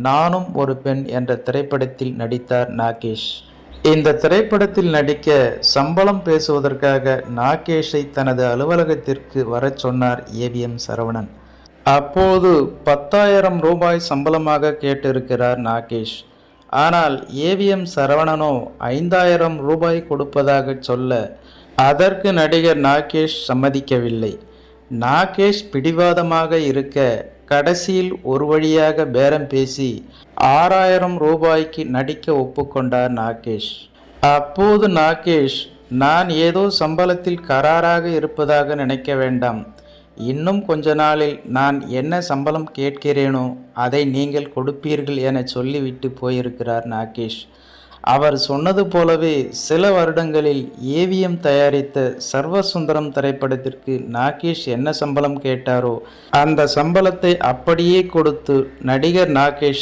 நானும் ஒரு பெண் என்ற திரைப்படத்தில் நடித்தார் நாகேஷ். இந்த திரைப்படத்தில் நடிக்க சம்பளம் பேசுவதற்காக நாகேஷை தனது அலுவலகத்திற்கு வரச் சொன்னார் ஏவிஎம் சரவணன். அப்போது 10,000 ரூபாய் சம்பளமாக கேட்டிருக்கிறார் நாகேஷ். ஆனால் ஏவிஎம் சரவணனோ 5,000 ரூபாய் கொடுப்பதாக சொல்ல அதற்கு நடிகர் நாகேஷ் சம்மதிக்கவில்லை. நாகேஷ் பிடிவாதமாக இருக்க கடைசியில் ஒரு வழியாக பேரம் பேசி 6,000 ரூபாய்க்கு நடிக்க ஒப்புக்கொண்டார் நாகேஷ். அப்போது நாகேஷ், நான் ஏதோ சம்பளத்தில் கராராக இருப்பதாக நினைக்க வேண்டாம், இன்னும் கொஞ்ச நாளில் நான் என்ன சம்பளம் கேட்கிறேனோ அதை நீங்கள் கொடுப்பீர்கள் என சொல்லிவிட்டு போயிருக்கிறார் நாகேஷ். அவர் சொன்னது போலவே சில வருடங்களில் ஏவிஎம் தயாரித்த சர்வசுந்தரம் திரைப்படத்திற்கு நாகேஷ் என்ன சம்பளம் கேட்டாரோ அந்த சம்பளத்தை அப்படியே கொடுத்து நடிகர் நாகேஷை